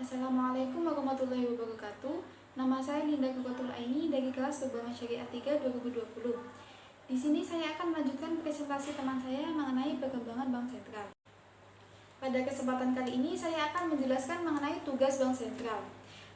Assalamualaikum warahmatullahi wabarakatuh. Nama saya Linda Kukotul Aini dari kelas Perbankan Syariah 3 2020. Di sini saya akan melanjutkan presentasi teman saya mengenai perkembangan Bank Sentral. Pada kesempatan kali ini saya akan menjelaskan mengenai tugas Bank Sentral.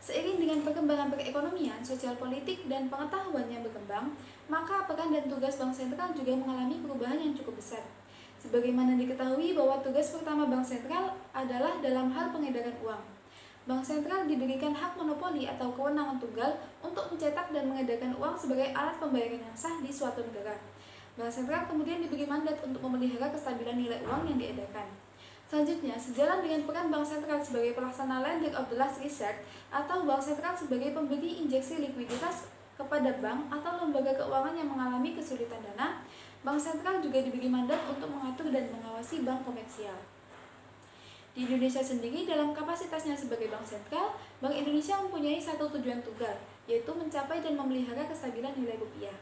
Seiring dengan perkembangan perekonomian, sosial politik, dan pengetahuannya berkembang, maka peran dan tugas Bank Sentral juga mengalami perubahan yang cukup besar. Sebagaimana diketahui bahwa tugas pertama Bank Sentral adalah dalam hal pengedaran uang. Bank Sentral diberikan hak monopoli atau kewenangan tunggal untuk mencetak dan mengedarkan uang sebagai alat pembayaran yang sah di suatu negara. Bank Sentral kemudian diberi mandat untuk memelihara kestabilan nilai uang yang diedarkan. Selanjutnya, sejalan dengan peran Bank Sentral sebagai pelaksana lender of the last resort atau Bank Sentral sebagai pemberi injeksi likuiditas kepada bank atau lembaga keuangan yang mengalami kesulitan dana, Bank Sentral juga diberi mandat untuk mengatur dan mengawasi bank komersial. Di Indonesia sendiri, dalam kapasitasnya sebagai Bank Sentral, Bank Indonesia mempunyai satu tujuan tunggal, yaitu mencapai dan memelihara kestabilan nilai rupiah.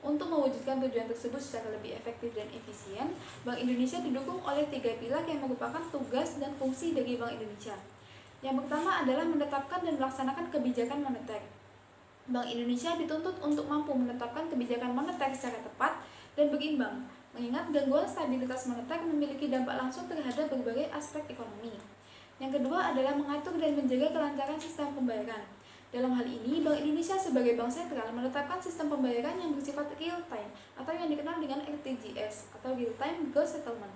Untuk mewujudkan tujuan tersebut secara lebih efektif dan efisien, Bank Indonesia didukung oleh 3 pilar yang merupakan tugas dan fungsi dari Bank Indonesia. Yang pertama adalah menetapkan dan melaksanakan kebijakan moneter. Bank Indonesia dituntut untuk mampu menetapkan kebijakan moneter secara tepat dan berimbang, mengingat gangguan stabilitas moneter memiliki dampak langsung terhadap berbagai aspek ekonomi. Yang kedua adalah mengatur dan menjaga kelancaran sistem pembayaran. Dalam hal ini, Bank Indonesia sebagai bank sentral menetapkan sistem pembayaran yang bersifat real time atau yang dikenal dengan RTGS atau Real Time Gross Settlement,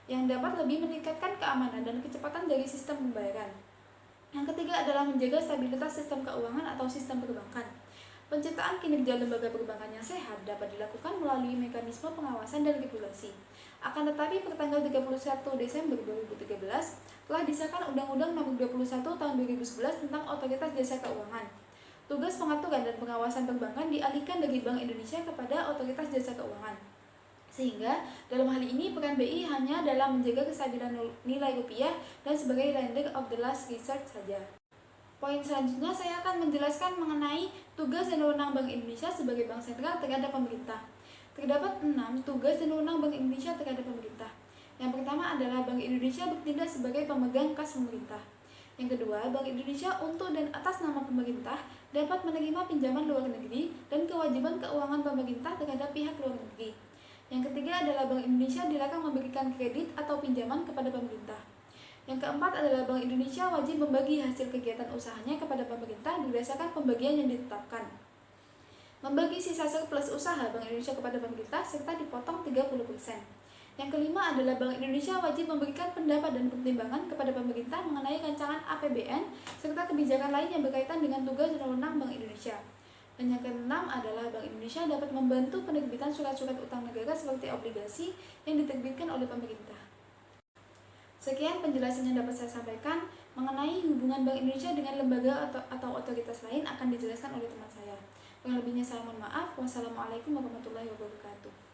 yang dapat lebih meningkatkan keamanan dan kecepatan dari sistem pembayaran. Yang ketiga adalah menjaga stabilitas sistem keuangan atau sistem perbankan. Penciptaan kinerja lembaga perbankan yang sehat dapat dilakukan melalui mekanisme pengawasan dan regulasi. Akan tetapi, pertanggal 31 Desember 2013 telah disahkan Undang-Undang Nomor 21 Tahun 2011 tentang Otoritas Jasa Keuangan. Tugas pengaturan dan pengawasan perbankan dialihkan dari Bank Indonesia kepada Otoritas Jasa Keuangan. Sehingga, dalam hal ini peran BI hanya dalam menjaga kestabilan nilai rupiah dan sebagai lender of the last resort saja. Poin selanjutnya saya akan menjelaskan mengenai tugas dan wewenang Bank Indonesia sebagai bank sentral terhadap pemerintah. Terdapat 6 tugas dan wewenang Bank Indonesia terhadap pemerintah. Yang pertama adalah Bank Indonesia bertindak sebagai pemegang kas pemerintah. Yang kedua, Bank Indonesia untuk dan atas nama pemerintah dapat menerima pinjaman luar negeri dan kewajiban keuangan pemerintah terhadap pihak luar negeri. Yang ketiga adalah Bank Indonesia dilarang memberikan kredit atau pinjaman kepada pemerintah. Yang keempat adalah Bank Indonesia wajib membagi hasil kegiatan usahanya kepada pemerintah berdasarkan pembagian yang ditetapkan. Membagi sisa surplus usaha Bank Indonesia kepada pemerintah serta dipotong 30%. Yang kelima adalah Bank Indonesia wajib memberikan pendapat dan pertimbangan kepada pemerintah mengenai rancangan APBN serta kebijakan lain yang berkaitan dengan tugas dan wewenang Bank Indonesia. Dan yang keenam adalah Bank Indonesia dapat membantu penerbitan surat-surat utang negara seperti obligasi yang diterbitkan oleh pemerintah. Sekian penjelasan yang dapat saya sampaikan mengenai hubungan Bank Indonesia dengan lembaga atau otoritas lain akan dijelaskan oleh teman saya. Kurang lebihnya saya mohon maaf. Wassalamualaikum warahmatullahi wabarakatuh.